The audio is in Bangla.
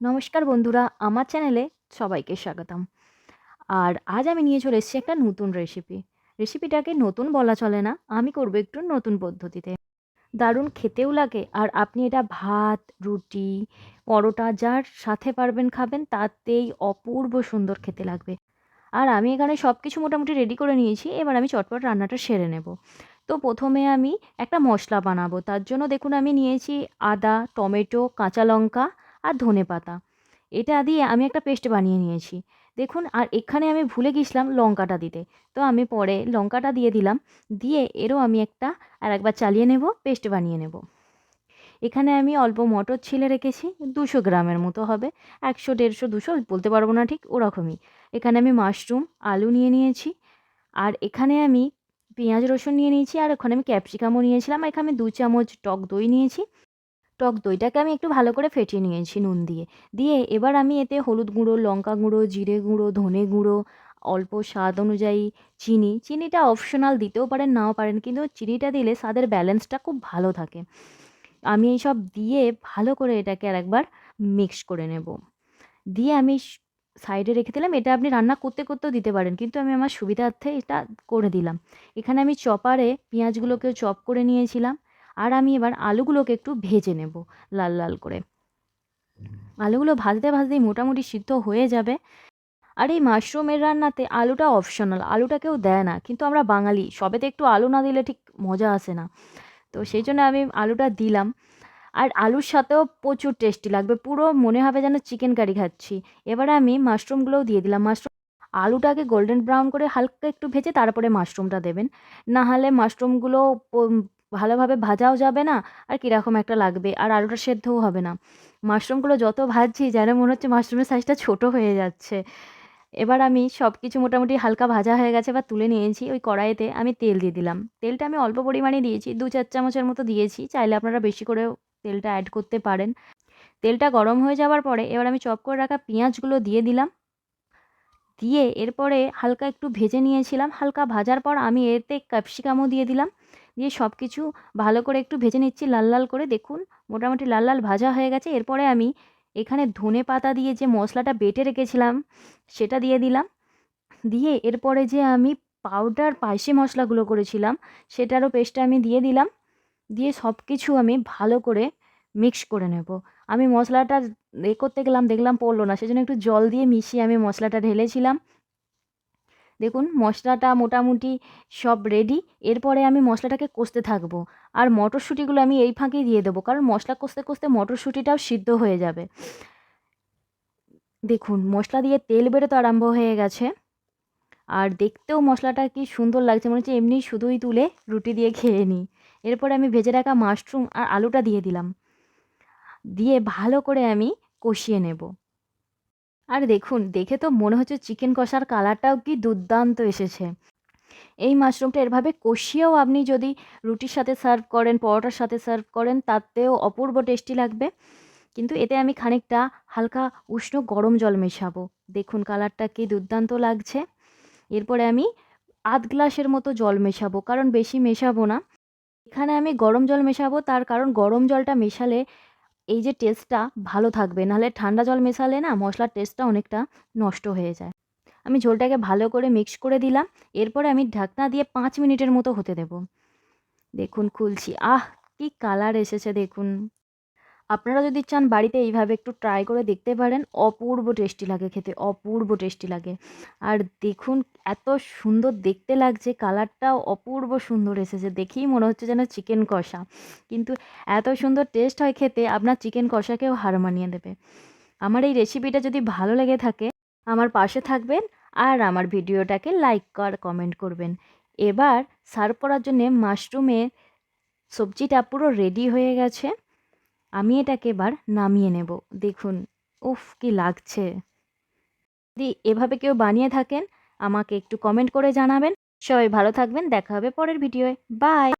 নমস্কার বন্ধুরা, আমার চ্যানেলে সবাইকে স্বাগতম। আর আজ আমি নিয়ে চলে এসেছি একটা নতুন রেসিপি। রেসিপিটাকে নতুন বলা চলে না, আমি করব একটু নতুন পদ্ধতিতে। দারুণ খেতেও লাগে আর আপনি এটা ভাত, রুটি, পরোটা যার সাথে পারবেন খাবেন, তাতেই অপূর্ব সুন্দর খেতে লাগবে। আর আমি এখানে সব কিছু মোটামুটি রেডি করে নিয়েছি, এবার আমি চটপট রান্নাটা সেরে নেব। তো প্রথমে আমি একটা মশলা বানাবো, তার জন্য দেখুন আমি নিয়েছি আদা, টমেটো, কাঁচা লঙ্কা আর ধনেপাতা। এটা দিয়ে আমি একটা পেস্ট বানিয়ে নিয়েছি। দেখুন, আর এখানে আমি ভুলে গেছিলাম লঙ্কাটা দিতে। তো আমি পরে লঙ্কাটা দিয়ে দিলাম। দিয়ে এরও আমি আরেকবার চালিয়ে নেব, পেস্ট বানিয়ে নেব। এখানে আমি অল্প মটর ছিলে রেখেছি, 200 গ্রামের মতো হবে। 100, 150, 200 বলতে পারবো না ঠিক, ওরকমই। এখানে আমি মাশরুম, আলু নিয়ে নিয়েছি। আর এখানে আমি পেঁয়াজ রসুন নিয়ে নিয়েছি, আর ওখানে আমি ক্যাপসিকামও নিয়েছিলাম। এখানে আমি 2 চামচ টক দই নিয়েছি। টক দইটাকে আমি একটু ভালো করে ফেটিয়ে নিয়েছি নুন দিয়ে। দিয়ে এবার আমি এতে হলুদ গুঁড়ো, লঙ্কা গুঁড়ো, জিরে গুঁড়ো, ধনে গুঁড়ো, অল্প স্বাদ অনুযায়ী চিনি। চিনিটা অপশনাল, দিতেও পারেন নাও পারেন, কিন্তু চিনিটা দিলে স্বাদের ব্যালেন্সটা খুব ভালো থাকে। আমি এইসব দিয়ে ভালো করে এটাকে আরেকবার মিক্স করে নেব। দিয়ে আমি সাইডে রেখে দিলাম। এটা আপনি রান্না করতে করতেও দিতে পারেন, কিন্তু আমি আমার সুবিধার্থে এটা করে দিলাম। এখানে আমি চপারে পেঁয়াজগুলোকেও চপ করে নিয়েছিলাম। আর আমি এবার আলুগুলোকে একটু ভেজে নেব লাল লাল করে। আলুগুলো ভাজতে ভাজতেই মোটামুটি সিদ্ধ হয়ে যাবে। আর এই মাশরুমের রান্নাতে আলুটা অপশনাল, আলুটা কেউ দেয় না, কিন্তু আমরা বাঙালি, সবেতে একটু আলু না দিলে ঠিক মজা আসে না। তো সেই জন্য আমি আলুটা দিলাম। আর আলুর সাথেও প্রচুর টেস্টি লাগবে, পুরো মনে হবে যেন চিকেন কারি খাচ্ছি। এবারে আমি মাশরুমগুলোও দিয়ে দিলাম। আলুটাকে গোল্ডেন ব্রাউন করে হালকা একটু ভেজে তারপরে মাশরুমটা দেবেন। না হলে মাশরুমগুলো ভালোভাবে ভাজাও যাবে না, আর কীরকম একটা লাগবে, আর আলুটা সেদ্ধও হবে না। মাশরুমগুলো যত ভাজছি যেন মনে হচ্ছে মাশরুমের সাইজটা ছোট হয়ে যাচ্ছে। এবার আমি সব কিছু মোটামুটি হালকা ভাজা হয়ে গেছে বা তুলে নিয়েছি। ওই কড়াইতে আমি তেল দিয়ে দিলাম। তেলটা আমি অল্প পরিমাণে দিয়েছি, 2-4 চামচের মতো দিয়েছি। চাইলে আপনারা বেশি করেও তেলটা অ্যাড করতে পারেন। তেলটা গরম হয়ে যাওয়ার পরে এবার আমি চপ করে রাখা পেঁয়াজগুলো দিয়ে দিলাম। দিয়ে এরপরে হালকা একটু ভেজে নিয়েছিলাম। হালকা ভাজার পর আমি এতে ক্যাপসিকামও দিয়ে দিলাম। দিয়ে সব কিছু ভালো করে একটু ভেজে নিচ্ছি লাল লাল করে। দেখুন মোটামুটি লাল লাল ভাজা হয়ে গেছে। এরপরে আমি এখানে ধনেপাতা দিয়ে যে মশলাটা বেটে রেখেছিলাম সেটা দিয়ে দিলাম। দিয়ে এরপরে যে আমি পাউডার স্পাইসি মশলাগুলো করেছিলাম সেটারও পেস্টটা আমি দিয়ে দিলাম। দিয়ে সব কিছু আমি ভালো করে মিক্স করে নেব। আমি মশলাটা করতে গেলাম, দেখলাম পড়লো না, সেজন্য একটু জল দিয়ে মিশিয়ে আমি মশলাটা ঢেলেছিলাম। দেখুন মশলাটা মোটামুটি সব রেডি। এরপরে আমি মশলাটাকে কষতে থাকবো। আর মটরশুঁটিগুলো আমি এই ফাঁকেই দিয়ে দেবো, কারণ মশলা কষতে কষতে মটরশুঁটিটাও সিদ্ধ হয়ে যাবে। দেখুন মশলা দিয়ে তেল বেরোতে আরম্ভ হয়ে গেছে। আর দেখতেও মশলাটা কি সুন্দর লাগছে, মনে হচ্ছে এমনি শুধুই তুলে রুটি দিয়ে খেয়ে নিই। এরপরে আমি ভেজে রাখা মাশরুম আর আলুটা দিয়ে দিলাম। দিয়ে ভালো করে আমি কষিয়ে নেব। আর দেখুন, দেখে তো মনে হচ্ছে চিকেন কষার কালারটাও কি দুর্দান্ত এসেছে। এই মাশরুমটা এভাবে কষিয়েও আপনি যদি রুটির সাথে সার্ভ করেন, পরোটার সাথে সার্ভ করেন, তাতেও অপূর্ব টেস্টি লাগবে। কিন্তু এতে আমি খানিকটা হালকা উষ্ণ গরম জল মেশাবো। দেখুন কালারটা কি দুর্দান্ত লাগছে। এরপরে আমি আধ গ্লাসের মতো জল মেশাবো, কারণ বেশি মেশাবো না। এখানে আমি গরম জল মেশাবো, তার কারণ গরম জলটা মেশালে এই যে টেস্টটা ভালো থাকবে, নাহলে ঠান্ডা জল মেশালে না মশলার টেস্টটা অনেকটা নষ্ট হয়ে যায়। আমি ঝোলটাকে ভালো করে মিক্স করে দিলাম। এরপরে আমি ঢাকনা দিয়ে 5 মিনিটের মতো হতে দেব। দেখুন খুলছি, আহ! কি কালার এসেছে দেখুন। আপনারা যদি চান বাড়িতে এইভাবে একটু ট্রাই করে দেখতে পারেন, অপূর্ব টেস্টি লাগে খেতে, অপূর্ব টেস্টি লাগে। আর দেখুন এত সুন্দর দেখতে লাগছে, কালারটাও অপূর্ব সুন্দর এসেছে, দেখেই মনে হচ্ছে যেন চিকেন কষা। কিন্তু এত সুন্দর টেস্ট হয় খেতে, আপনার চিকেন কষাকেও হার মানিয়ে দেবে। আমার এই রেসিপিটা যদি ভালো লেগে থাকে, আমার পাশে থাকবেন আর আমার ভিডিওটাকে লাইক আর কমেন্ট করবেন। এবার সার্ভ করার জন্যে মাশরুমের সবজিটা পুরো রেডি হয়ে গেছে। আমি এটাকে এবার নামিয়ে নেব। দেখুন, উফ কি লাগছে! যদি এভাবে কেউ বানিয়ে থাকেন আমাকে একটু কমেন্ট করে জানাবেন। সবাই ভালো থাকবেন, দেখা হবে পরের ভিডিওয়। বাই।